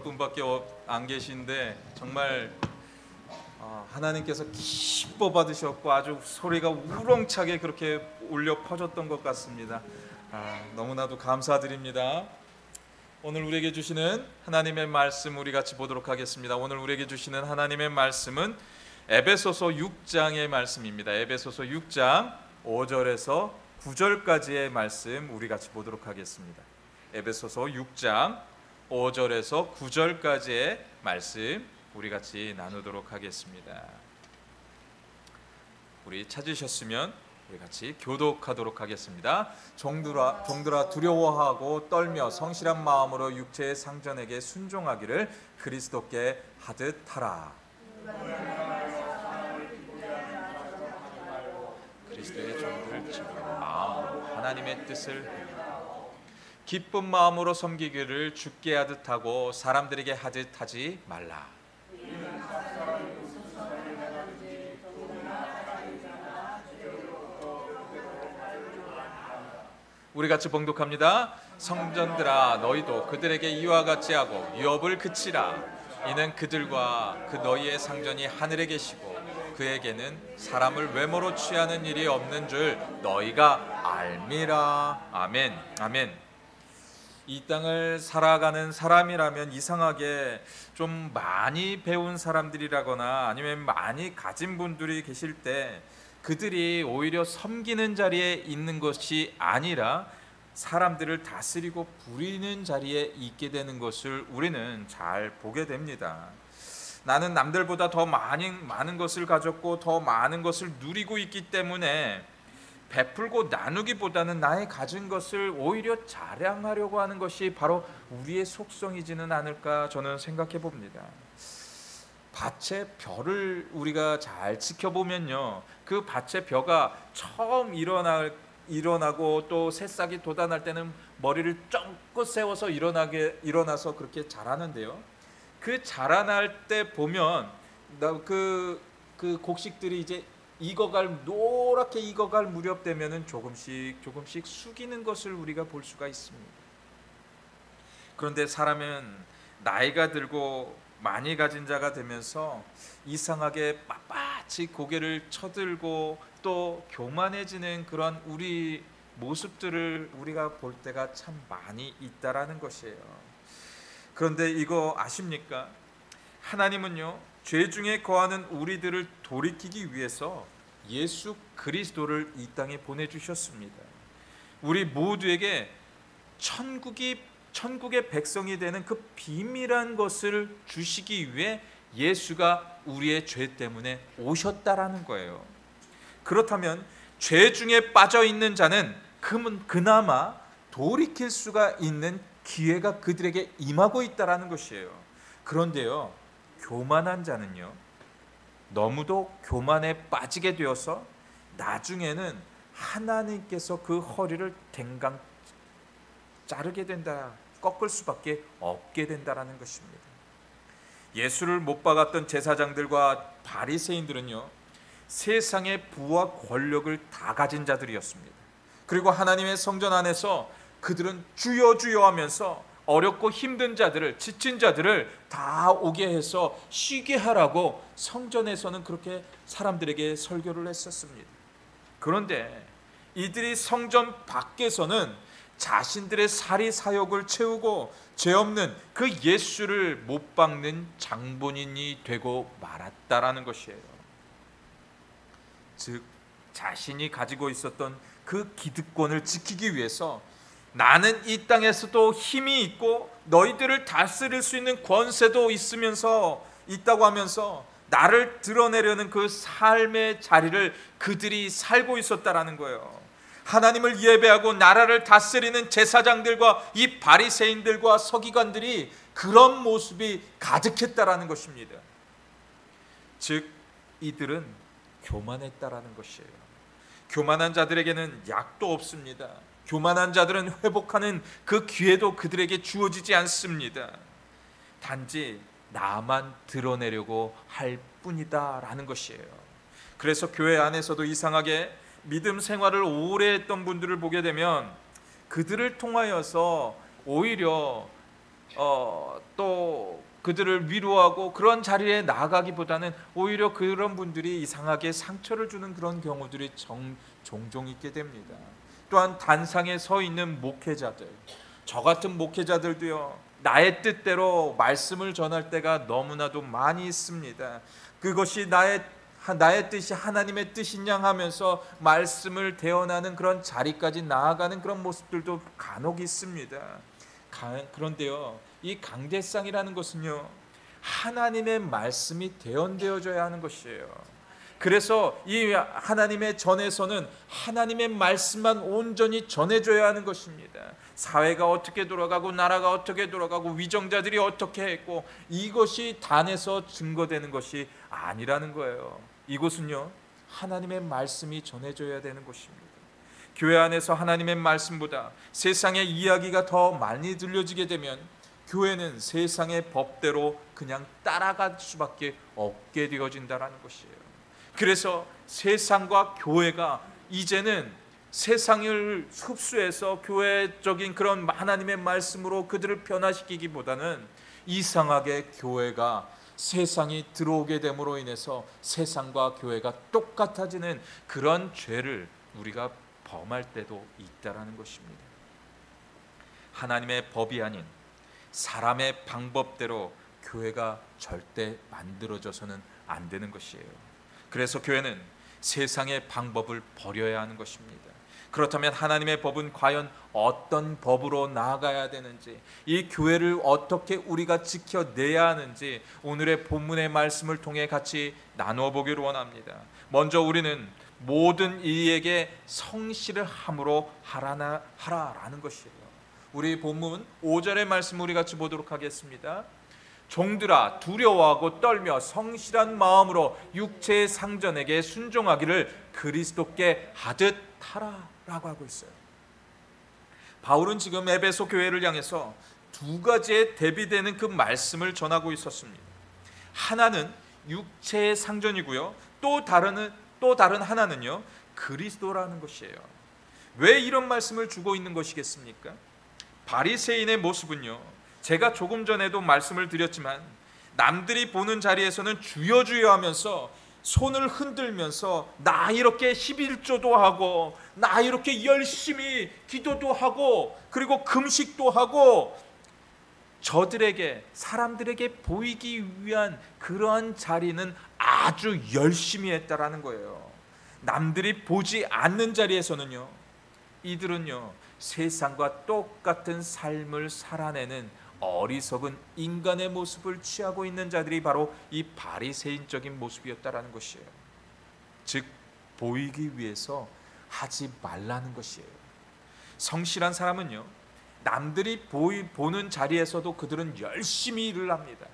분밖에 안 계신데 정말 하나님께서 기뻐 받으셨고 아주 소리가 우렁차게 그렇게 울려 퍼졌던 것 같습니다. 너무나도 감사드립니다. 오늘 우리에게 주시는 하나님의 말씀 우리 같이 보도록 하겠습니다. 오늘 우리에게 주시는 하나님의 말씀은 에베소서 6장의 말씀입니다. 에베소서 6장 5절에서 9절까지의 말씀 우리 같이 보도록 하겠습니다. 에베소서 6장 5절에서 9절까지의 말씀 우리 같이 나누도록 하겠습니다. 우리 찾으셨으면 우리 같이 교독하도록 하겠습니다. 종들아 두려워하고 떨며 성실한 마음으로 육체의 상전에게 순종하기를 그리스도께 하듯 하라. 그리스도의 종들 즉 마음으로 하나님의 뜻을 기쁜 마음으로 섬기기를 주께 하듯 하고 사람들에게 하듯 하지 말라. 우리 같이 봉독합니다. 성전들아 너희도 그들에게 이와 같이 하고 유업을 그치라. 이는 그들과 그 너희의 상전이 하늘에 계시고 그에게는 사람을 외모로 취하는 일이 없는 줄 너희가 알미라. 아멘. 아멘. 이 땅을 살아가는 사람이라면 이상하게 좀 많이 배운 사람들이라거나 아니면 많이 가진 분들이 계실 때 그들이 오히려 섬기는 자리에 있는 것이 아니라 사람들을 다스리고 부리는 자리에 있게 되는 것을 우리는 잘 보게 됩니다. 나는 남들보다 더 많은 것을 가졌고 더 많은 것을 누리고 있기 때문에 베풀고 나누기보다는 나의 가진 것을 오히려 자랑하려고 하는 것이 바로 우리의 속성이지는 않을까 저는 생각해 봅니다. 밭의 벼를 우리가 잘 지켜보면요, 그 밭의 벼가 처음 일어나고 또 새싹이 돋아날 때는 머리를 쫑긋 세워서 일어나서 그렇게 자라는데요, 그 자라날 때 보면 그 곡식들이 이제 노랗게 익어갈 무렵 되면은 조금씩 숙이는 것을 우리가 볼 수가 있습니다. 그런데 사람은 나이가 들고 많이 가진 자가 되면서 이상하게 빳빳이 고개를 쳐들고 또 교만해지는 그런 우리 모습들을 우리가 볼 때가 참 많이 있다라는 것이에요. 그런데 이거 아십니까? 하나님은요, 죄 중에 거하는 우리들을 돌이키기 위해서 예수 그리스도를 이 땅에 보내주셨습니다. 우리 모두에게 천국의 백성이 되는 그 비밀한 것을 주시기 위해 예수가 우리의 죄 때문에 오셨다라는 거예요. 그렇다면 죄 중에 빠져 있는 자는 그나마 돌이킬 수가 있는 기회가 그들에게 임하고 있다라는 것이에요. 그런데요, 교만한 자는요, 너무도 교만에 빠지게 되어서 나중에는 하나님께서 그 허리를 댕강 자르게 된다, 꺾을 수밖에 없게 된다라는 것입니다. 예수를 못 박았던 제사장들과 바리새인들은요, 세상의 부와 권력을 다 가진 자들이었습니다. 그리고 하나님의 성전 안에서 그들은 주여 주여 하면서 어렵고 힘든 자들을, 지친 자들을 다 오게 해서 쉬게 하라고 성전에서는 그렇게 사람들에게 설교를 했었습니다. 그런데 이들이 성전 밖에서는 자신들의 사리 사욕을 채우고 죄 없는 그 예수를 못 박는 장본인이 되고 말았다라는 것이에요. 즉 자신이 가지고 있었던 그 기득권을 지키기 위해서 나는 이 땅에서도 힘이 있고 너희들을 다스릴 수 있는 권세도 있다고 하면서 나를 드러내려는 그 삶의 자리를 그들이 살고 있었다라는 거예요. 하나님을 예배하고 나라를 다스리는 제사장들과 이 바리새인들과 서기관들이 그런 모습이 가득했다라는 것입니다. 즉 이들은 교만했다라는 것이에요. 교만한 자들에게는 약도 없습니다. 교만한 자들은 회복하는 그 기회도 그들에게 주어지지 않습니다. 단지 나만 드러내려고 할 뿐이다라는 것이에요. 그래서 교회 안에서도 이상하게 믿음 생활을 오래 했던 분들을 보게 되면 그들을 통하여서 오히려 또 그들을 위로하고 그런 자리에 나아가기보다는 오히려 그런 분들이 이상하게 상처를 주는 그런 경우들이 종종 있게 됩니다. 또한 단상에 서 있는 목회자들, 저 같은 목회자들도요, 나의 뜻대로 말씀을 전할 때가 너무나도 많이 있습니다. 그것이 나의 뜻이 하나님의 뜻인 양 하면서 말씀을 대언하는 그런 자리까지 나아가는 그런 모습들도 간혹 있습니다. 그런데요, 이 강대상이라는 것은요, 하나님의 말씀이 대언되어져야 하는 것이에요. 그래서 이 하나님의 전에서는 하나님의 말씀만 온전히 전해줘야 하는 것입니다. 사회가 어떻게 돌아가고 나라가 어떻게 돌아가고 위정자들이 어떻게 했고, 이것이 단에서 증거되는 것이 아니라는 거예요. 이곳은요, 하나님의 말씀이 전해져야 되는 것입니다. 교회 안에서 하나님의 말씀보다 세상의 이야기가 더 많이 들려지게 되면 교회는 세상의 법대로 그냥 따라갈 수밖에 없게 되어진다는 것이에요. 그래서 세상과 교회가 이제는 세상을 흡수해서 교회적인 그런 하나님의 말씀으로 그들을 변화시키기보다는 이상하게 교회가 세상이 들어오게 됨으로 인해서 세상과 교회가 똑같아지는 그런 죄를 우리가 범할 때도 있다라는 것입니다. 하나님의 법이 아닌 사람의 방법대로 교회가 절대 만들어져서는 안 되는 것이에요. 그래서 교회는 세상의 방법을 버려야 하는 것입니다. 그렇다면 하나님의 법은 과연 어떤 법으로 나아가야 되는지, 이 교회를 어떻게 우리가 지켜내야 하는지 오늘의 본문의 말씀을 통해 같이 나누어 보기를 원합니다. 먼저 우리는 모든 이에게 성실을 함으로 하라라는 것이에요. 우리 본문 5절의 말씀 우리 같이 보도록 하겠습니다. 종들아 두려워하고 떨며 성실한 마음으로 육체의 상전에게 순종하기를 그리스도께 하듯 하라라고 하고 있어요. 바울은 지금 에베소 교회를 향해서 두 가지에 대비되는 그 말씀을 전하고 있었습니다. 하나는 육체의 상전이고요, 또 다른 하나는요, 그리스도라는 것이에요. 왜 이런 말씀을 주고 있는 것이겠습니까? 바리새인의 모습은요, 제가 조금 전에도 말씀을 드렸지만 남들이 보는 자리에서는 주여 주여 하면서 손을 흔들면서 나 이렇게 11조도 하고 나 이렇게 열심히 기도도 하고 그리고 금식도 하고 저들에게, 사람들에게 보이기 위한 그러한 자리는 아주 열심히 했다라는 거예요. 남들이 보지 않는 자리에서는요, 이들은요 세상과 똑같은 삶을 살아내는 어리석은 인간의 모습을 취하고 있는 자들이 바로 이 바리새인적인 모습이었다라는 것이에요. 즉 보이기 위해서 하지 말라는 것이에요. 성실한 사람은요, 남들이 보는 자리에서도 그들은 열심히 일을 합니다.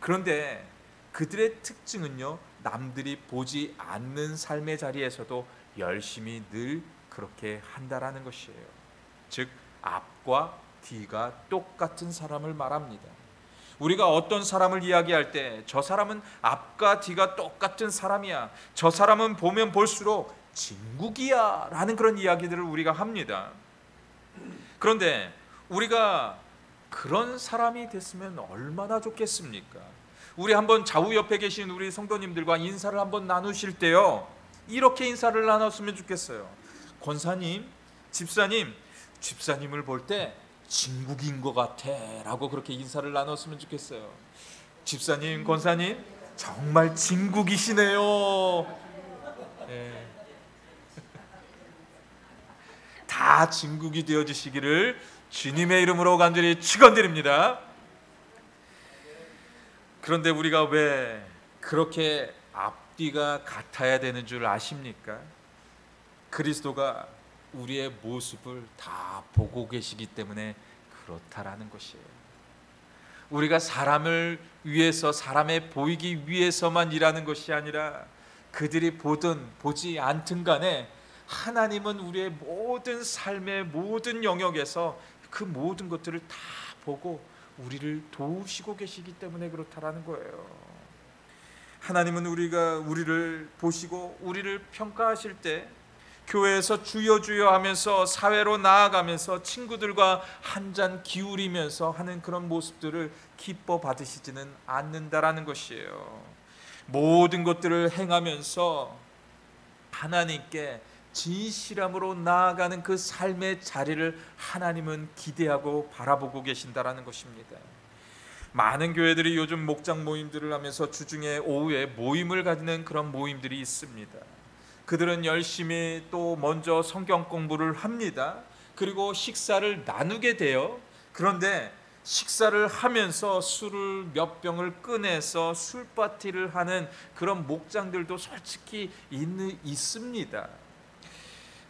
그런데 그들의 특징은요, 남들이 보지 않는 삶의 자리에서도 열심히 늘 그렇게 한다라는 것이에요. 즉 앞과 뒤가 똑같은 사람을 말합니다. 우리가 어떤 사람을 이야기할 때 저 사람은 앞과 뒤가 똑같은 사람이야, 저 사람은 보면 볼수록 진국이야 라는 그런 이야기들을 우리가 합니다. 그런데 우리가 그런 사람이 됐으면 얼마나 좋겠습니까? 우리 한번 좌우 옆에 계신 우리 성도님들과 인사를 한번 나누실 때요, 이렇게 인사를 나눴으면 좋겠어요. 권사님, 집사님을 볼 때 진국인 것 같아 라고 그렇게 인사를 나눴으면 좋겠어요. 집사님, 권사님 정말 진국이시네요. 네. 다 진국이 되어주시기를 주님의 이름으로 간절히 축원드립니다. 그런데 우리가 왜 그렇게 앞뒤가 같아야 되는 줄 아십니까? 그리스도가 우리의 모습을 다 보고 계시기 때문에 그렇다라는 것이에요. 우리가 사람을 위해서, 사람에 보이기 위해서만 일하는 것이 아니라 그들이 보든 보지 않든 간에 하나님은 우리의 모든 삶의 모든 영역에서 그 모든 것들을 다 보고 우리를 도우시고 계시기 때문에 그렇다라는 거예요. 하나님은 우리를 보시고 우리를 평가하실 때 교회에서 주여 주여 하면서 사회로 나아가면서 친구들과 한잔 기울이면서 하는 그런 모습들을 기뻐 받으시지는 않는다라는 것이에요. 모든 것들을 행하면서 하나님께 진실함으로 나아가는 그 삶의 자리를 하나님은 기대하고 바라보고 계신다라는 것입니다. 많은 교회들이 요즘 목장 모임들을 하면서 주중에 오후에 모임을 가지는 그런 모임들이 있습니다. 그들은 열심히 또 먼저 성경 공부를 합니다. 그리고 식사를 나누게 돼요. 그런데 식사를 하면서 술을 몇 병을 꺼내서 술 파티를 하는 그런 목장들도 솔직히 있습니다.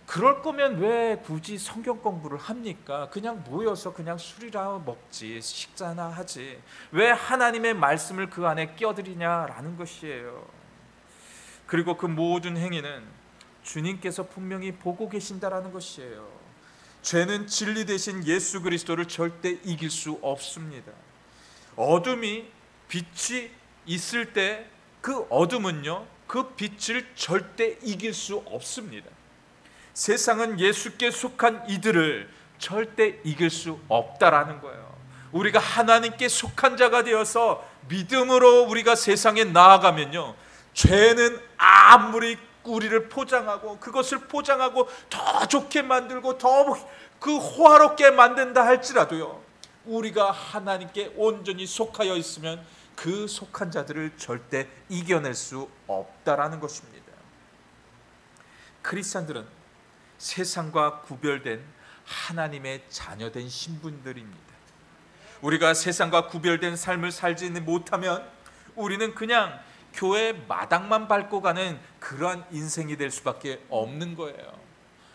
그럴 거면 왜 굳이 성경 공부를 합니까? 그냥 모여서 그냥 술이나 먹지, 식사나 하지. 왜 하나님의 말씀을 그 안에 껴들이냐라는 것이에요. 그리고 그 모든 행위는 주님께서 분명히 보고 계신다라는 것이에요. 죄는 진리 대신 예수 그리스도를 절대 이길 수 없습니다. 어둠이 빛이 있을 때 그 어둠은요, 그 빛을 절대 이길 수 없습니다. 세상은 예수께 속한 이들을 절대 이길 수 없다라는 거예요. 우리가 하나님께 속한 자가 되어서 믿음으로 우리가 세상에 나아가면요, 죄는 아무리 우리를 포장하고 그것을 포장하고 더 좋게 만들고 더 그 호화롭게 만든다 할지라도요, 우리가 하나님께 온전히 속하여 있으면 그 속한 자들을 절대 이겨낼 수 없다라는 것입니다. 크리스찬들은 세상과 구별된 하나님의 자녀된 신분들입니다. 우리가 세상과 구별된 삶을 살지 못하면 우리는 그냥 교회 마당만 밟고 가는 그러한 인생이 될 수밖에 없는 거예요.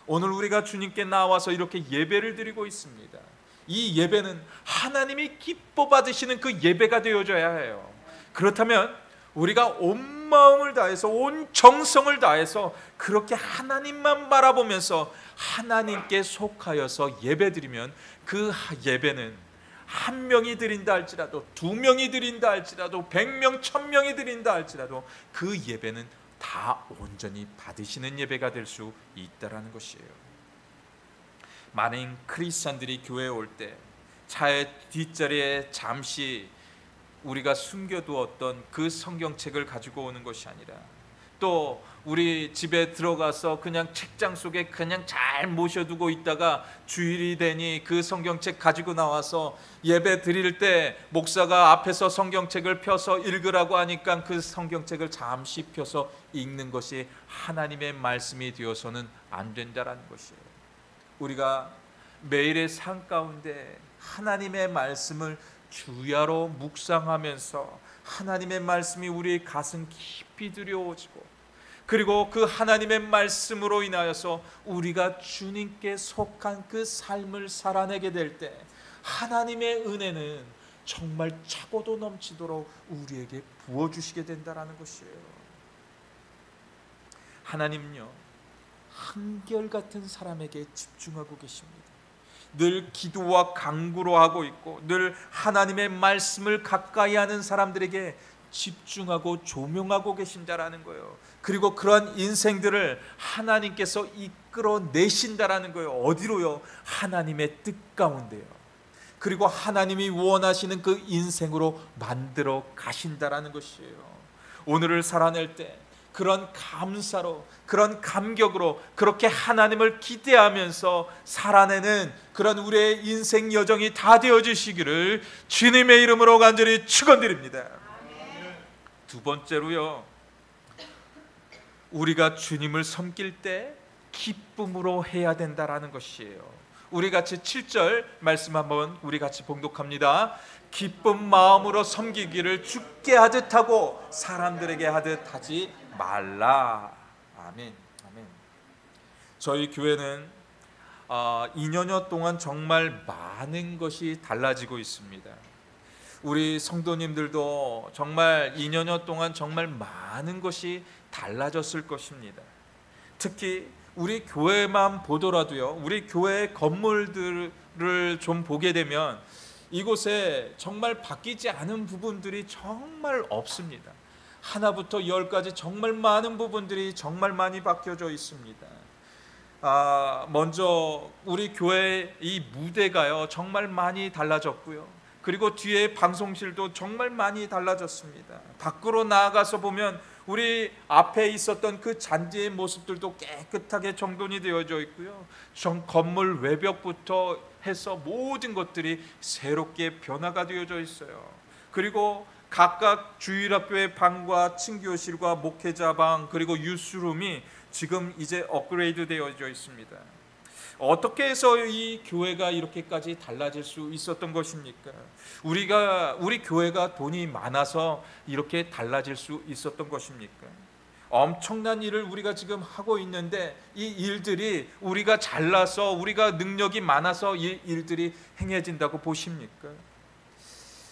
오늘 우리가 주님께 나와서 이렇게 예배를 드리고 있습니다. 이 예배는 하나님이 기뻐 받으시는 그 예배가 되어져야 해요. 그렇다면 우리가 온 마음을 다해서 온 정성을 다해서 그렇게 하나님만 바라보면서 하나님께 속하여서 예배드리면 그 예배는 한 명이 드린다 할지라도, 두 명이 드린다 할지라도, 100명, 1000명이 드린다 할지라도 그 예배는 다 온전히 받으시는 예배가 될 수 있다라는 것이에요. 많은 크리스찬들이 교회에 올 때 차의 뒷자리에 잠시 우리가 숨겨두었던 그 성경책을 가지고 오는 것이 아니라, 또 우리 집에 들어가서 그냥 책장 속에 그냥 잘 모셔두고 있다가 주일이 되니 그 성경책 가지고 나와서 예배 드릴 때 목사가 앞에서 성경책을 펴서 읽으라고 하니까 그 성경책을 잠시 펴서 읽는 것이 하나님의 말씀이 되어서는 안 된다라는 것이에요. 우리가 매일의 삶 가운데 하나님의 말씀을 주야로 묵상하면서 하나님의 말씀이 우리의 가슴 깊이 들여오지고, 그리고 그 하나님의 말씀으로 인하여서 우리가 주님께 속한 그 삶을 살아내게 될 때 하나님의 은혜는 정말 차고도 넘치도록 우리에게 부어주시게 된다는 것이에요. 하나님은요, 한결같은 사람에게 집중하고 계십니다. 늘 기도와 간구로 하고 있고 늘 하나님의 말씀을 가까이 하는 사람들에게 집중하고 조명하고 계신다라는 거예요. 그리고 그러한 인생들을 하나님께서 이끌어내신다라는 거예요. 어디로요? 하나님의 뜻 가운데요. 그리고 하나님이 원하시는 그 인생으로 만들어 가신다라는 것이에요. 오늘을 살아낼 때 그런 감사로, 그런 감격으로 그렇게 하나님을 기대하면서 살아내는 그런 우리의 인생 여정이 다 되어지시기를 주님의 이름으로 간절히 축원드립니다. 두 번째로요, 우리가 주님을 섬길 때 기쁨으로 해야 된다라는 것이에요. 우리 같이 7절 말씀 한번 우리 같이 봉독합니다. 기쁜 마음으로 섬기기를 주께 하듯 하고 사람들에게 하듯 하지 말라. 아멘. 아멘. 저희 교회는 2년여 동안 정말 많은 것이 달라지고 있습니다. 우리 성도님들도 정말 2년여 동안 정말 많은 것이 달라졌을 것입니다. 특히 우리 교회만 보더라도요, 우리 교회 건물들을 좀 보게 되면 이곳에 정말 바뀌지 않은 부분들이 정말 없습니다. 하나부터 10까지 정말 많은 부분들이 정말 많이 바뀌어져 있습니다. 먼저 우리 교회 이 무대가요 정말 많이 달라졌고요. 그리고 뒤에 방송실도 정말 많이 달라졌습니다. 밖으로 나아가서 보면 우리 앞에 있었던 그 잔디의 모습들도 깨끗하게 정돈이 되어져 있고요. 건물 외벽부터 해서 모든 것들이 새롭게 변화가 되어져 있어요. 그리고 각각 주일학교의 방과 친교실과 목회자 방 그리고 유스룸이 지금 이제 업그레이드 되어져 있습니다. 어떻게 해서 이 교회가 이렇게까지 달라질 수 있었던 것입니까? 우리 교회가 돈이 많아서 이렇게 달라질 수 있었던 것입니까? 엄청난 일을 우리가 지금 하고 있는데 이 일들이 우리가 잘나서 우리가 능력이 많아서 이 일들이 행해진다고 보십니까?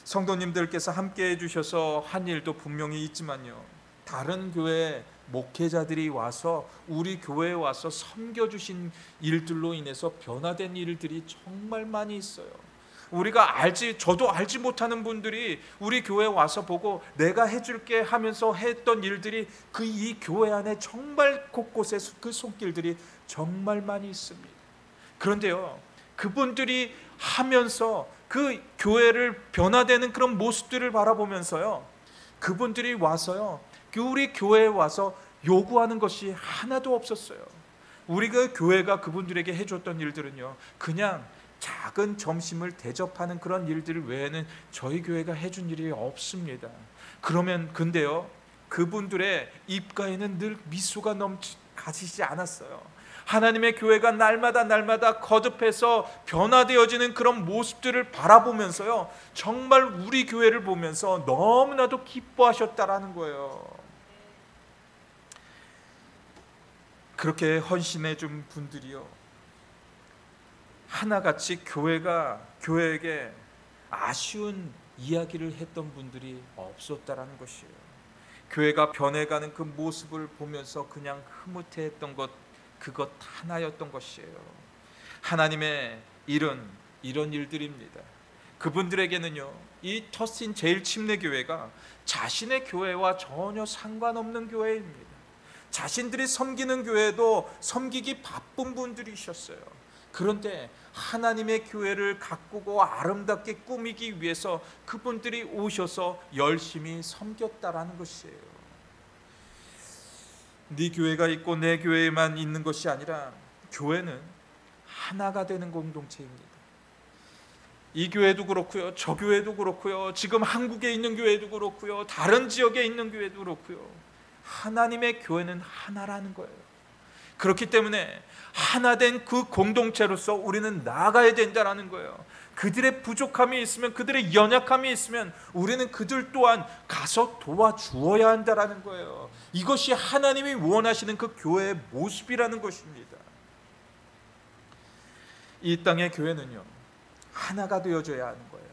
성도님들께서 함께 해주셔서 한 일도 분명히 있지만요, 다른 교회 목회자들이 와서 우리 교회에 와서 섬겨주신 일들로 인해서 변화된 일들이 정말 많이 있어요. 저도 알지 못하는 분들이 우리 교회에 와서 보고 내가 해줄게 하면서 했던 일들이 이 교회 안에 정말 곳곳에 그 손길들이 정말 많이 있습니다. 그런데요, 그분들이 하면서 그 교회를 변화되는 그런 모습들을 바라보면서요, 그분들이 와서요 우리 교회에 와서 요구하는 것이 하나도 없었어요. 우리가 교회가 그분들에게 해줬던 일들은요, 그냥 작은 점심을 대접하는 그런 일들 외에는 저희 교회가 해준 일이 없습니다. 근데요, 그분들의 입가에는 늘 미소가 가지지 않았어요. 하나님의 교회가 날마다 거듭해서 변화되어지는 그런 모습들을 바라보면서요, 정말 우리 교회를 보면서 너무나도 기뻐하셨다라는 거예요. 그렇게 헌신해 준 분들이요, 하나같이 교회에게 아쉬운 이야기를 했던 분들이 없었다라는 것이에요. 교회가 변해가는 그 모습을 보면서 그냥 흐뭇해했던 그것 하나였던 것이에요. 하나님의 일은 이런 일들입니다. 그분들에게는요, 이 터신 제일 침례교회가 자신의 교회와 전혀 상관없는 교회입니다. 자신들이 섬기는 교회도 섬기기 바쁜 분들이셨어요. 그런데 하나님의 교회를 가꾸고 아름답게 꾸미기 위해서 그분들이 오셔서 열심히 섬겼다라는 것이에요. 네 교회가 있고 내 교회에만 있는 것이 아니라 교회는 하나가 되는 공동체입니다. 이 교회도 그렇고요, 저 교회도 그렇고요, 지금 한국에 있는 교회도 그렇고요, 다른 지역에 있는 교회도 그렇고요, 하나님의 교회는 하나라는 거예요. 그렇기 때문에 하나된 그 공동체로서 우리는 나아가야 된다는 거예요. 그들의 부족함이 있으면, 그들의 연약함이 있으면 우리는 그들 또한 가서 도와주어야 한다는 거예요. 이것이 하나님이 원하시는 그 교회의 모습이라는 것입니다. 이 땅의 교회는요, 하나가 되어져야 하는 거예요.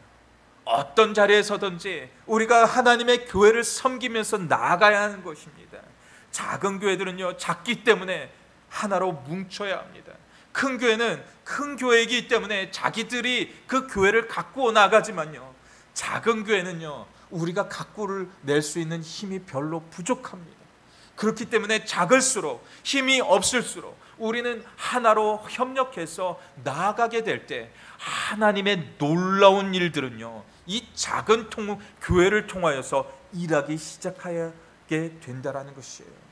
어떤 자리에 서든지 우리가 하나님의 교회를 섬기면서 나아가야 하는 것입니다. 작은 교회들은요, 작기 때문에 하나로 뭉쳐야 합니다. 큰 교회는 큰 교회이기 때문에 자기들이 그 교회를 가꾸어 나가지만요, 작은 교회는요, 우리가 가꾸를 낼 수 있는 힘이 별로 부족합니다. 그렇기 때문에 작을수록, 힘이 없을수록 우리는 하나로 협력해서 나아가게 될 때 하나님의 놀라운 일들은요, 이 작은 교회를 통하여서 일하기 시작하게 된다라는 것이에요.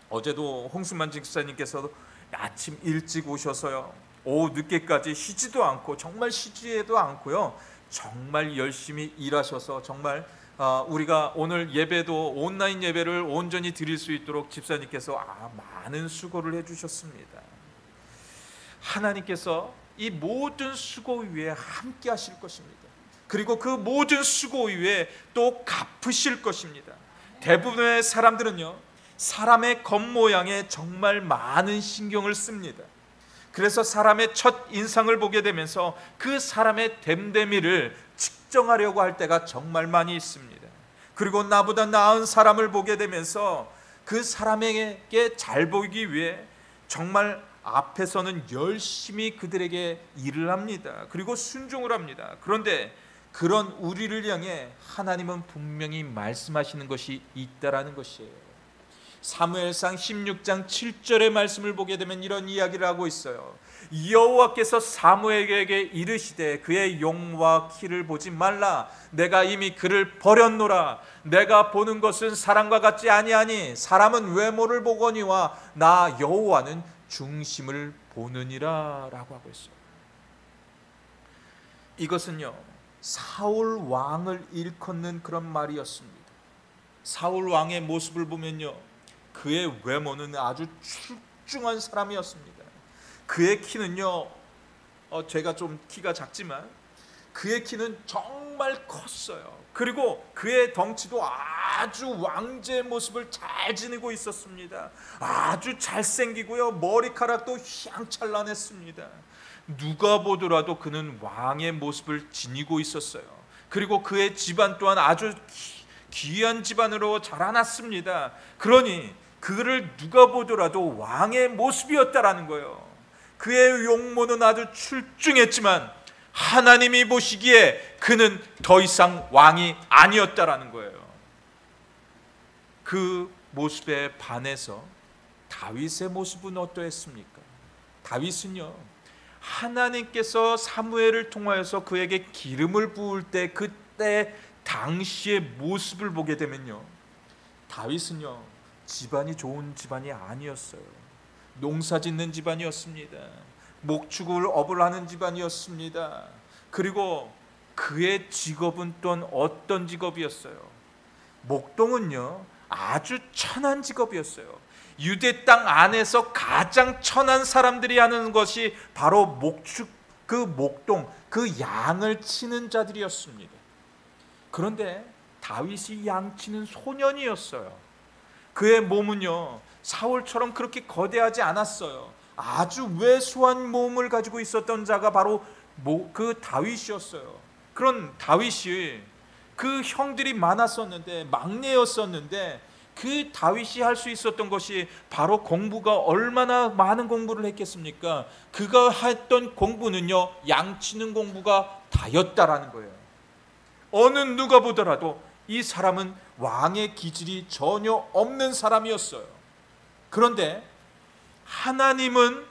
어제도 홍수만 집사님께서 아침 일찍 오셔서요, 오후 늦게까지 쉬지도 않고, 정말 쉬지도 않고요, 정말 열심히 일하셔서 정말 우리가 오늘 예배도 온라인 예배를 온전히 드릴 수 있도록 집사님께서 많은 수고를 해주셨습니다. 하나님께서 이 모든 수고 위에 함께 하실 것입니다. 그리고 그 모든 수고 위에 또 갚으실 것입니다. 대부분의 사람들은요, 사람의 겉모양에 정말 많은 신경을 씁니다. 그래서 사람의 첫 인상을 보게 되면서 그 사람의 됨됨이를 측정하려고 할 때가 정말 많이 있습니다. 그리고 나보다 나은 사람을 보게 되면서 그 사람에게 잘 보이기 위해 정말 앞에서는 열심히 그들에게 일을 합니다. 그리고 순종을 합니다. 그런데 그런 우리를 향해 하나님은 분명히 말씀하시는 것이 있다라는 것이에요. 사무엘상 16장 7절의 말씀을 보게 되면 이런 이야기를 하고 있어요. 여호와께서 사무엘에게 이르시되 그의 용과 키를 보지 말라. 내가 이미 그를 버렸노라. 내가 보는 것은 사람과 같지 아니하니 사람은 외모를 보거니와 나 여호와는 중심을 보느니라 라고 하고 있어요. 이것은요, 사울 왕을 일컫는 그런 말이었습니다. 사울 왕의 모습을 보면요, 그의 외모는 아주 출중한 사람이었습니다. 그의 키는요, 제가 좀 키가 작지만 그의 키는 정말 컸어요. 그리고 그의 덩치도 아주 왕제의 모습을 잘 지니고 있었습니다. 아주 잘생기고요, 머리카락도 휘황찬란했습니다. 누가 보더라도 그는 왕의 모습을 지니고 있었어요. 그리고 그의 집안 또한 아주 귀한 집안으로 자라났습니다. 그러니 그를 누가 보더라도 왕의 모습이었다라는 거예요. 그의 용모는 아주 출중했지만 하나님이 보시기에 그는 더 이상 왕이 아니었다라는 거예요. 그 모습에 반해서 다윗의 모습은 어떠했습니까? 다윗은요, 하나님께서 사무엘을 통하여서 그에게 기름을 부을 때 그때 당시의 모습을 보게 되면요, 다윗은요, 집안이 좋은 집안이 아니었어요. 농사짓는 집안이었습니다. 목축을 업을 하는 집안이었습니다. 그리고 그의 직업은 또한 어떤 직업이었어요? 목동은요, 아주 천한 직업이었어요. 유대 땅 안에서 가장 천한 사람들이 하는 것이 바로 목축, 그 목동, 그 양을 치는 자들이었습니다. 그런데 다윗이 양치는 소년이었어요. 그의 몸은요, 사울처럼 그렇게 거대하지 않았어요. 아주 왜소한 몸을 가지고 있었던 자가 바로 그 다윗이었어요. 그런 다윗이 그 형들이 많았었는데, 막내였었는데, 그 다윗이 할 수 있었던 것이 바로 공부가 얼마나 많은 공부를 했겠습니까? 그가 했던 공부는요, 양치는 공부가 다였다라는 거예요. 어느 누가 보더라도 이 사람은 왕의 기질이 전혀 없는 사람이었어요. 그런데 하나님은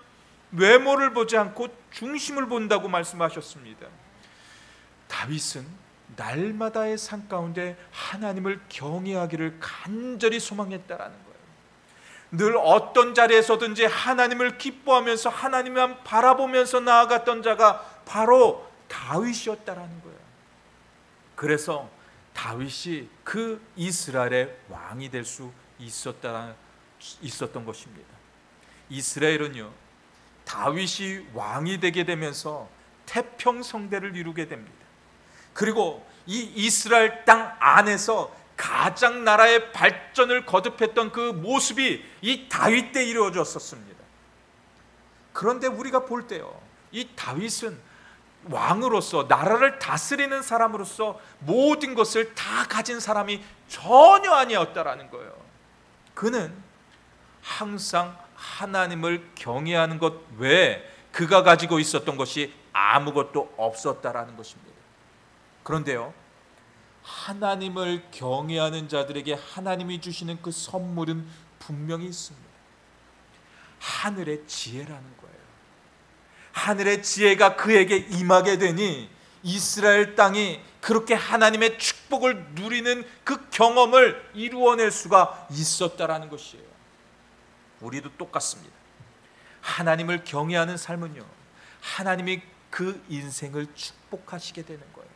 외모를 보지 않고 중심을 본다고 말씀하셨습니다. 다윗은 날마다의 삶 가운데 하나님을 경외하기를 간절히 소망했다라는 거예요. 늘 어떤 자리에서든지 하나님을 기뻐하면서 하나님만 바라보면서 나아갔던 자가 바로 다윗이었다라는 거예요. 그래서 다윗이 그 이스라엘의 왕이 될 수 있었던 것입니다. 이스라엘은요, 다윗이 왕이 되게 되면서 태평성대를 이루게 됩니다. 그리고 이 이스라엘 땅 안에서 가장 나라의 발전을 거듭했던 그 모습이 이 다윗 때 이루어졌었습니다. 그런데 우리가 볼 때요, 이 다윗은 왕으로서, 나라를 다스리는 사람으로서 모든 것을 다 가진 사람이 전혀 아니었다라는 거예요. 그는 항상 하나님을 경외하는 것 외에 그가 가지고 있었던 것이 아무것도 없었다라는 것입니다. 그런데요, 하나님을 경외하는 자들에게 하나님이 주시는 그 선물은 분명히 있습니다. 하늘의 지혜라는 거예요. 하늘의 지혜가 그에게 임하게 되니 이스라엘 땅이 그렇게 하나님의 축복을 누리는 그 경험을 이루어낼 수가 있었다라는 것이에요. 우리도 똑같습니다. 하나님을 경외하는 삶은요, 하나님이 그 인생을 축복하시게 되는 거예요.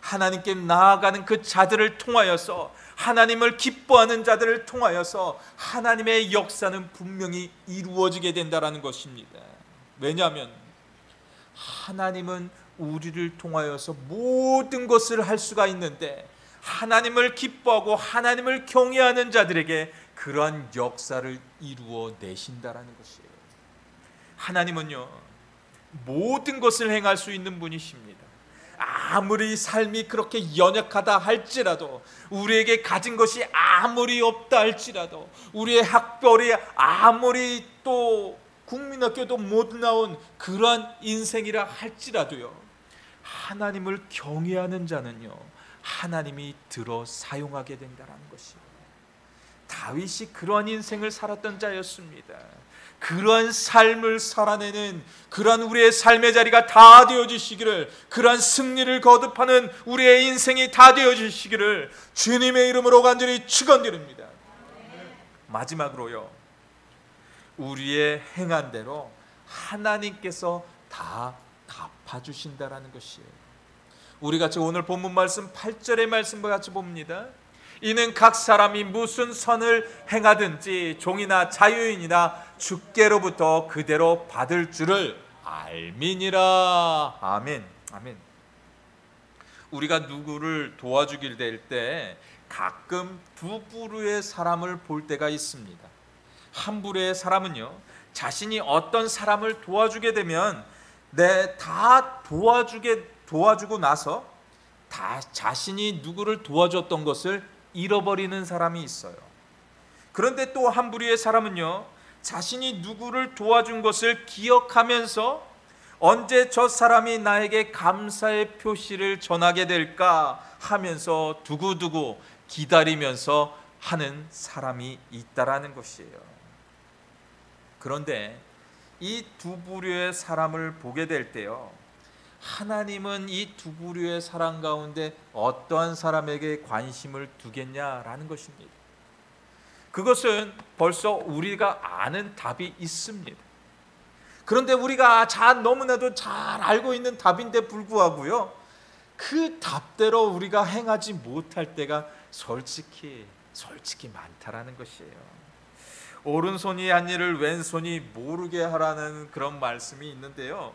하나님께 나아가는 그 자들을 통하여서, 하나님을 기뻐하는 자들을 통하여서 하나님의 역사는 분명히 이루어지게 된다는 것입니다. 왜냐하면 하나님은 우리를 통하여서 모든 것을 할 수가 있는데, 하나님을 기뻐하고 하나님을 경외하는 자들에게 그러한 역사를 이루어 내신다라는 것이에요. 하나님은요, 모든 것을 행할 수 있는 분이십니다. 아무리 삶이 그렇게 연약하다 할지라도, 우리에게 가진 것이 아무리 없다 할지라도, 우리의 학벌이 아무리 또 국민학교도 못 나온 그러한 인생이라 할지라도요, 하나님을 경외하는 자는요, 하나님이 들어 사용하게 된다는 것이에요. 다윗이 그러한 인생을 살았던 자였습니다. 그러한 삶을 살아내는 그러한 우리의 삶의 자리가 다 되어지시기를, 그러한 승리를 거듭하는 우리의 인생이 다 되어지시기를 주님의 이름으로 간절히 축원드립니다. 마지막으로요, 우리의 행한 대로 하나님께서 다 갚아주신다라는 것이에요. 우리 같이 오늘 본문 말씀 8절의 말씀과 같이 봅니다. 이는 각 사람이 무슨 선을 행하든지 종이나 자유인이나 주께로부터 그대로 받을 줄을 알미니라. 아멘. 아멘. 우리가 누구를 도와주길 될 때 가끔 두 부류의 사람을 볼 때가 있습니다. 한 부류의 사람은요, 자신이 어떤 사람을 도와주게 되면 다 도와주고 나서 다 자신이 누구를 도와줬던 것을 잃어버리는 사람이 있어요. 그런데 또 한 부류의 사람은요, 자신이 누구를 도와준 것을 기억하면서 언제 저 사람이 나에게 감사의 표시를 전하게 될까 하면서 두고두고 기다리면서 하는 사람이 있다라는 것이에요. 그런데 이 두 부류의 사람을 보게 될 때요, 하나님은 이 두 부류의 사람 가운데 어떠한 사람에게 관심을 두겠냐라는 것입니다. 그것은 벌써 우리가 아는 답이 있습니다. 그런데 우리가 너무나도 잘 알고 있는 답인데 불구하고요, 그 답대로 우리가 행하지 못할 때가 솔직히 많다라는 것이에요. 오른손이 한 일을 왼손이 모르게 하라는 그런 말씀이 있는데요,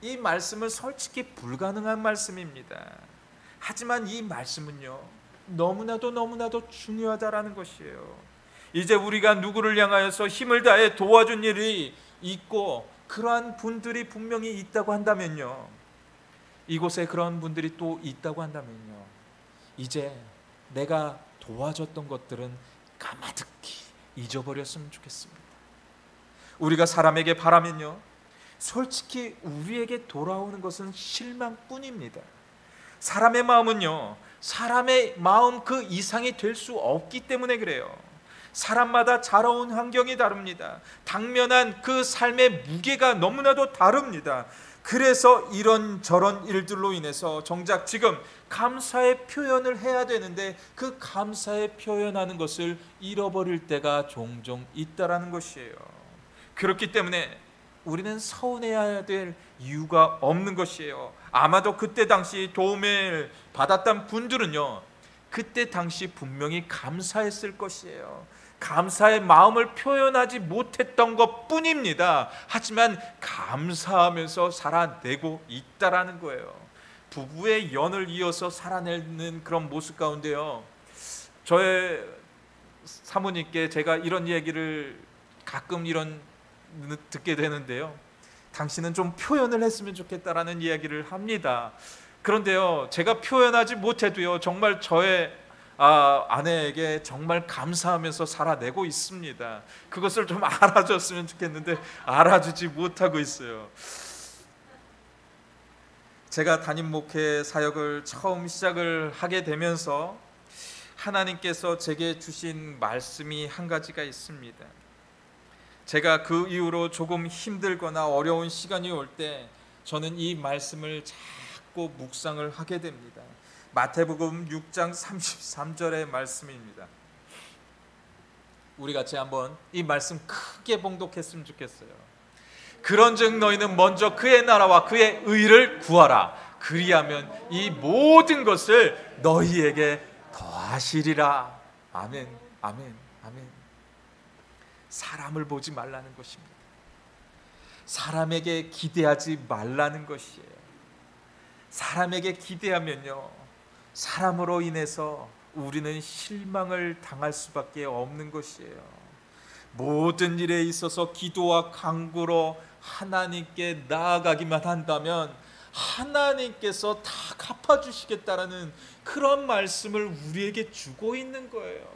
이 말씀은 솔직히 불가능한 말씀입니다. 하지만 이 말씀은요, 너무나도 중요하다라는 것이에요. 이제 우리가 누구를 향하여서 힘을 다해 도와준 일이 있고 그러한 분들이 분명히 있다고 한다면요, 이곳에 그런 분들이 또 있다고 한다면요, 이제 내가 도와줬던 것들은 까마득히 잊어버렸으면 좋겠습니다. 우리가 사람에게 바라면요, 솔직히 우리에게 돌아오는 것은 실망뿐입니다. 사람의 마음은요, 사람의 마음 그 이상이 될 수 없기 때문에 그래요. 사람마다 자라온 환경이 다릅니다. 당면한 그 삶의 무게가 너무나도 다릅니다. 그래서 이런저런 일들로 인해서 정작 지금 감사의 표현을 해야 되는데 그 감사의 표현하는 것을 잃어버릴 때가 종종 있다라는 것이에요. 그렇기 때문에 우리는 서운해야 될 이유가 없는 것이에요. 아마도 그때 당시 도움을 받았던 분들은요, 그때 당시 분명히 감사했을 것이에요. 감사의 마음을 표현하지 못했던 것뿐입니다. 하지만 감사하면서 살아내고 있다라는 거예요. 부부의 연을 이어서 살아내는 그런 모습 가운데요, 저의 사모님께 제가 이런 얘기를 가끔 듣게 되는데요, 당신은 좀 표현을 했으면 좋겠다라는 이야기를 합니다. 그런데요, 제가 표현하지 못해도요, 정말 저의 아내에게 정말 감사하면서 살아내고 있습니다. 그것을 좀 알아줬으면 좋겠는데 알아주지 못하고 있어요. 제가 담임 목회 사역을 처음 시작을 하게 되면서 하나님께서 제게 주신 말씀이 한 가지가 있습니다. 제가 그 이후로 조금 힘들거나 어려운 시간이 올 때 저는 이 말씀을 자꾸 묵상을 하게 됩니다. 마태복음 6장 33절의 말씀입니다. 우리 같이 한번 이 말씀 크게 봉독했으면 좋겠어요. 그런즉 너희는 먼저 그의 나라와 그의 의를 구하라. 그리하면 이 모든 것을 너희에게 더하시리라. 아멘, 아멘, 아멘. 사람을 보지 말라는 것입니다. 사람에게 기대하지 말라는 것이에요. 사람에게 기대하면요, 사람으로 인해서 우리는 실망을 당할 수밖에 없는 것이에요. 모든 일에 있어서 기도와 간구로 하나님께 나아가기만 한다면 하나님께서 다 갚아주시겠다라는 그런 말씀을 우리에게 주고 있는 거예요.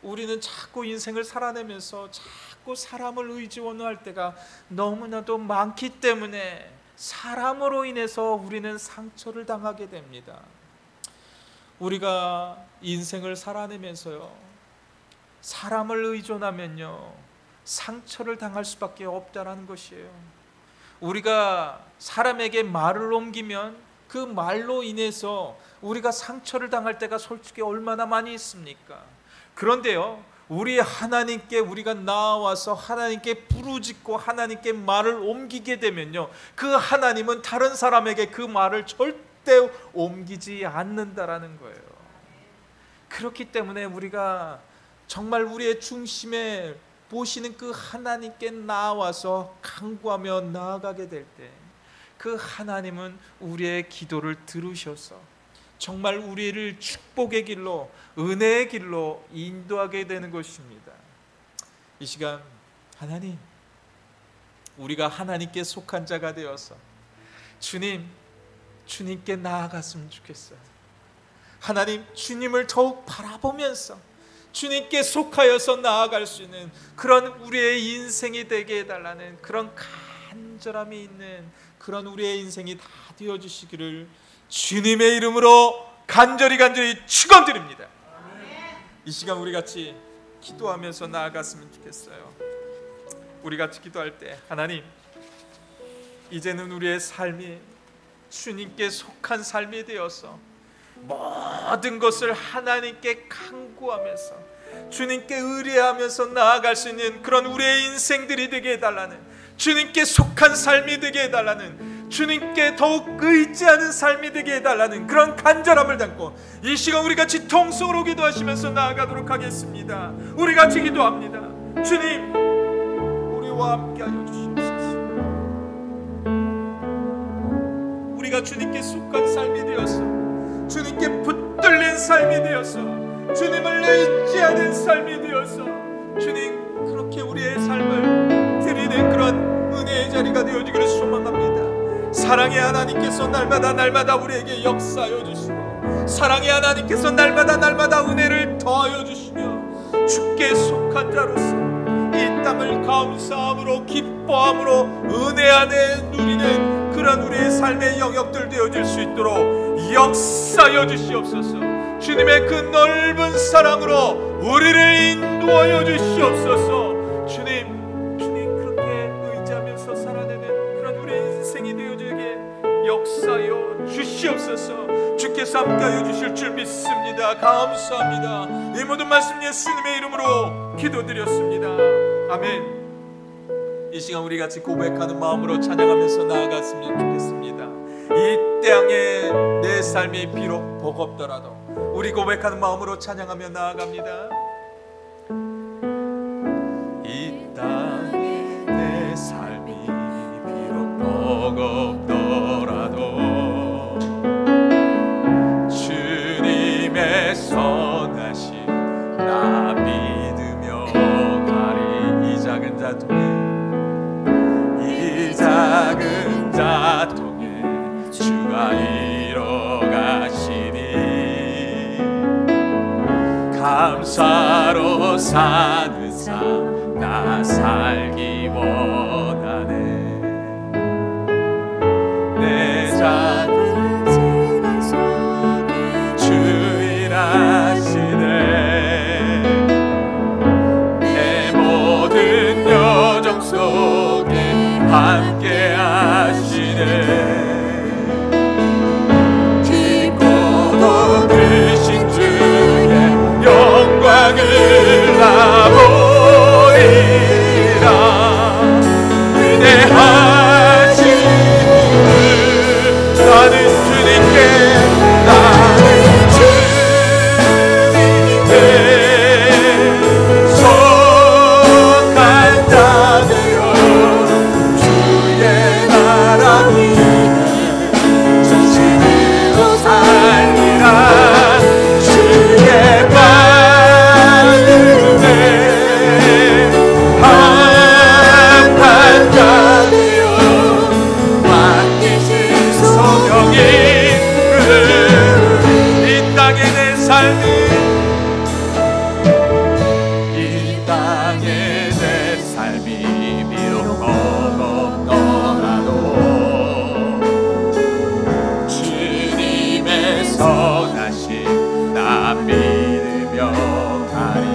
우리는 자꾸 인생을 살아내면서 자꾸 사람을 의지원할 때가 너무나도 많기 때문에 사람으로 인해서 우리는 상처를 당하게 됩니다. 우리가 인생을 살아내면서요, 사람을 의존하면요 상처를 당할 수밖에 없다라는 것이에요. 우리가 사람에게 말을 옮기면 그 말로 인해서 우리가 상처를 당할 때가 솔직히 얼마나 많이 있습니까? 그런데요, 우리 하나님께 우리가 나와서 하나님께 부르짖고 하나님께 말을 옮기게 되면요, 그 하나님은 다른 사람에게 그 말을 절대 옮기지 않는다라는 거예요. 그렇기 때문에 우리가 정말 우리의 중심에 보시는 그 하나님께 나와서 간구하며 나아가게 될 때 그 하나님은 우리의 기도를 들으셔서 정말 우리를 축복의 길로, 은혜의 길로 인도하게 되는 것입니다. 이 시간 하나님, 우리가 하나님께 속한 자가 되어서 주님께 나아갔으면 좋겠어요. 하나님, 주님을 더욱 바라보면서 주님께 속하여서 나아갈 수 있는 그런 우리의 인생이 되게 해달라는 그런 간절함이 있는 그런 우리의 인생이 다 되어주시기를 주님의 이름으로 간절히 축원드립니다. 이 시간 우리 같이 기도하면서 나아갔으면 좋겠어요. 우리 같이 기도할 때 하나님, 이제는 우리의 삶이 주님께 속한 삶이 되어서 모든 것을 하나님께 간구하면서 주님께 의뢰하면서 나아갈 수 있는 그런 우리의 인생들이 되게 해달라는, 주님께 속한 삶이 되게 해달라는, 주님께 더욱 의지하는 삶이 되게 해달라는 그런 간절함을 담고 이 시간 우리 같이 통성으로 기도하시면서 나아가도록 하겠습니다. 우리 같이 기도합니다. 주님, 우리와 함께하여 주시옵소서. 우리가 주님께 속한 삶이 되어서, 주님께 붙들린 삶이 되어서, 주님을 의지하는 삶이 되어서 주님 그렇게 우리의 삶을 드리는 그런 은혜의 자리가 되어지기를 소망합니다. 사랑의 하나님께서 날마다 우리에게 역사하여 주시고, 사랑의 하나님께서 날마다 은혜를 더하여 주시며 주께 속한 자로서 이 땅을 감사함으로 기뻐함으로 은혜 안에 누리는 그런 우리의 삶의 영역들 되어질 수 있도록 역사하여 주시옵소서. 주님의 그 넓은 사랑으로 우리를 인도하여 주시옵소서. 주님 그렇게 의지하면서 살아내는 그런 우리의 인생이 되어지게 역사하여 주시옵소서. 주께서 함께하여 주실 줄 믿습니다. 감사합니다. 이 모든 말씀 예수님의 이름으로 기도드렸습니다. 아멘. 이 시간 우리 같이 고백하는 마음으로 찬양하면서 나아갔으면 좋겠습니다. 이 땅에 내 삶이 비록 버겁더라도 우리 고백하는 마음으로 찬양하며 나아갑니다. 이 땅에 내 삶이 비록 버겁더라도 주님의 선하심 나 믿으며 가리. 이 작은 자통에 주가 이뤄가시니 감사로 사는 삶 나 살기 원하네. 내 작은 재난 속에 주일하시네. 내 모든 여정 속에 함께 하시네. 깊고도 크신 주의 영광을 나 보이라. 위대하신 분 나는 주님께 속한 자 되어 주의 나라 진심으로 살리라. 주의 바르네 한판 자 되어 맡기신 소명인 이 땅에 내 삶이, 이 땅에 내 삶이 비록 버겁더라도 주님의 선하심 나 믿으며 가리.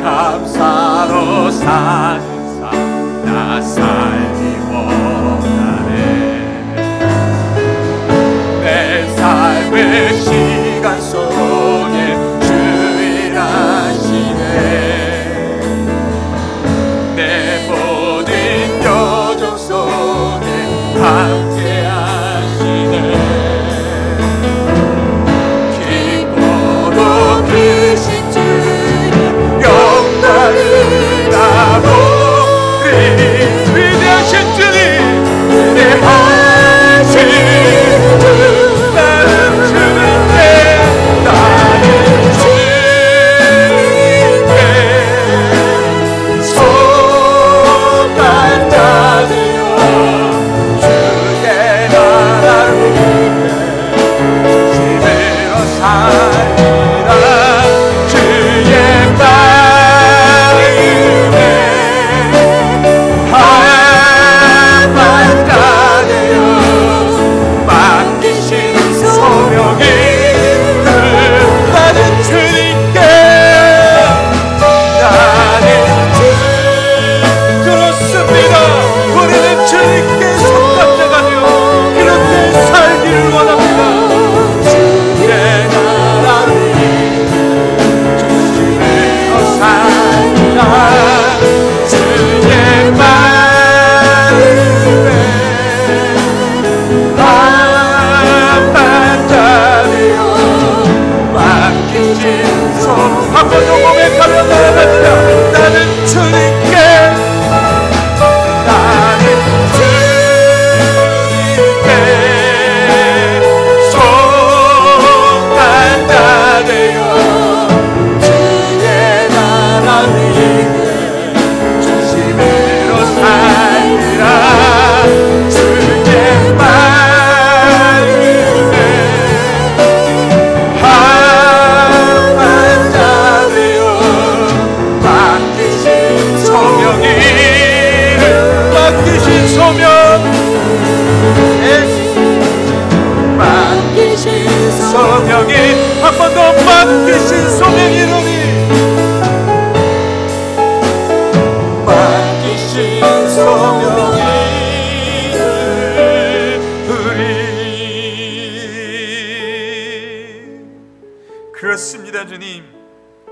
감사로 사는 삶 나 살기 원하네. 내 삶의 시간 속에 주일하시네. 내 모든 여정 속에 함께 하시네. 기뻐도 크신 주님 영광을 아버리 위대하신 주님 위대하신 주 나는 주님께 나는 주님께 속한 자 되어 주의 나라를 위해 힘으로 살리라. 주의 그렇습니다 주님,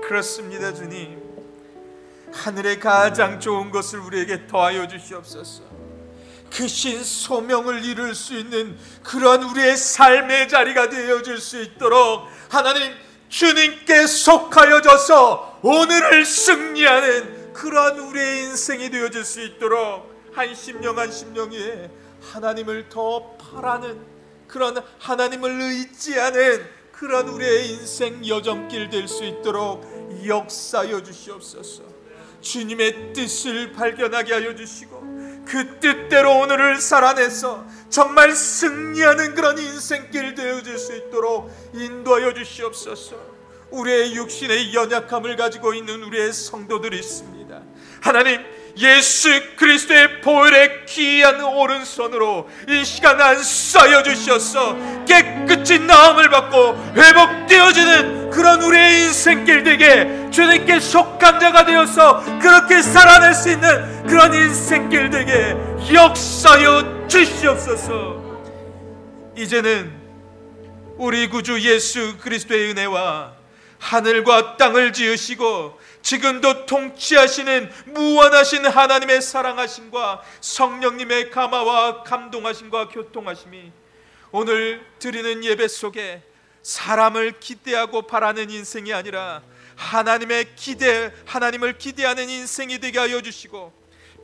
그렇습니다 주님. 하늘의 가장 좋은 것을 우리에게 더하여 주시옵소서. 크신 소명을 이룰 수 있는 그런 우리의 삶의 자리가 되어줄 수 있도록 하나님 주님께 속하여져서 오늘을 승리하는 그런 우리의 인생이 되어질 수 있도록 한 심령 한 심령 위에 하나님을 더 바라는 그런 하나님을 의지하는 그런 우리의 인생 여정길 될 수 있도록 역사하여 주시옵소서. 주님의 뜻을 발견하게 하여 주시고 그 뜻대로 오늘을 살아내서 정말 승리하는 그런 인생길 되어질 수 있도록 인도하여 주시옵소서. 우리의 육신의 연약함을 가지고 있는 우리의 성도들이 있습니다. 하나님 예수 그리스도의 보혈의 귀한 오른손으로 이 시간 안싸여 주셔서 깨끗이 나음을 받고 회복되어지는 그런 우리의 인생길 되게 주님께 속한 자가 되어서 그렇게 살아낼 수 있는 그런 인생길 되게 역사여 주시옵소서. 이제는 우리 구주 예수 그리스도의 은혜와 하늘과 땅을 지으시고 지금도 통치하시는 무한하신 하나님의 사랑하심과 성령님의 감화와 감동하심과 교통하심이 오늘 드리는 예배 속에 사람을 기대하고 바라는 인생이 아니라 하나님을 기대하는 인생이 되게 하여 주시고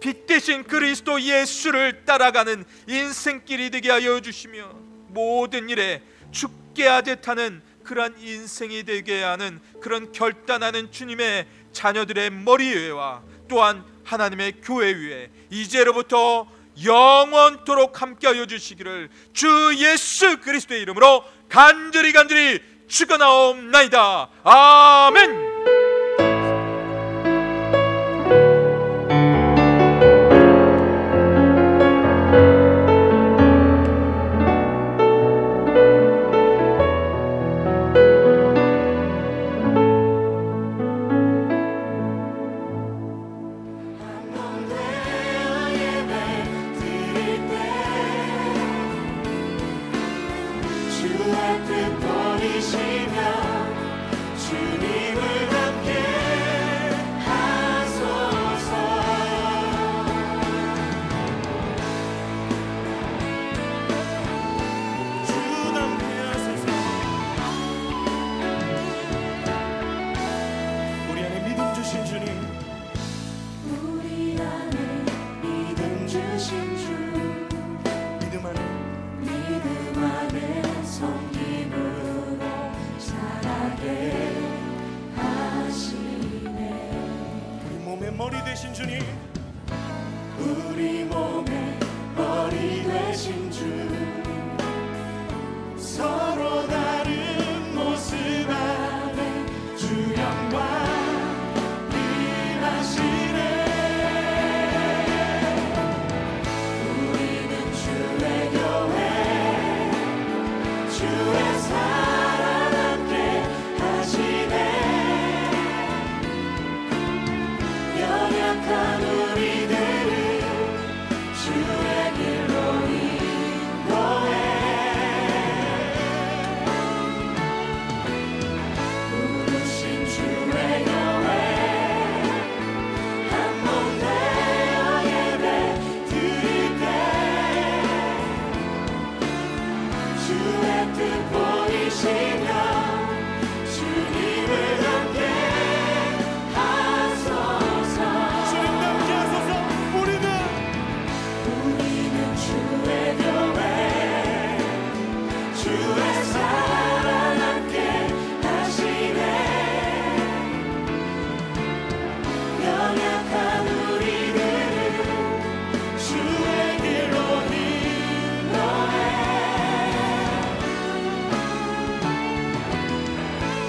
빛 대신 그리스도 예수를 따라가는 인생길이 되게 하여 주시며 모든 일에 죽게 하듯 하는 그런 인생이 되게 하는 그런 결단하는 주님의 자녀들의 머리 위에와 또한 하나님의 교회 위에 이제로부터 영원토록 함께하여 주시기를 주 예수 그리스도의 이름으로 간절히 축원하옵나이다. 아멘. 주 믿음 안에 섬김으로 자라게 하시네. 우리 몸의 머리 되신 주님, 우리 몸의 머리 되신 주 서로 다른 모습 안에 주 영광 임하시네. 우리는 주의 교회 주의 사랑 함께 하시네. 연약한 우리들을 주의 길로 인도해. 부르신 주의 교회 한 몸 되어 예배 드릴 때 주의 뜻 보이시며 주님을 닮게 하소서. 주님 닮게 하소서. 우리는 주의 교회 주의 사랑 함께 하시네. 연약한 우리들을 주의 길로 인도해.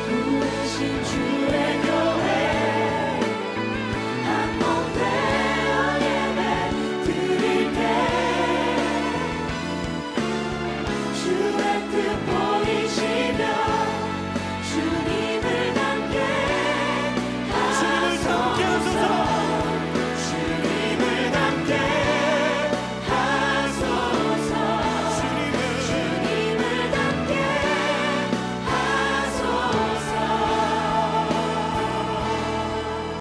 부르신 주의 교회 한 몸 되어 예배 드릴 때 주의 뜻 보이시며 주님을 닮게 하소서. 주님을 닮게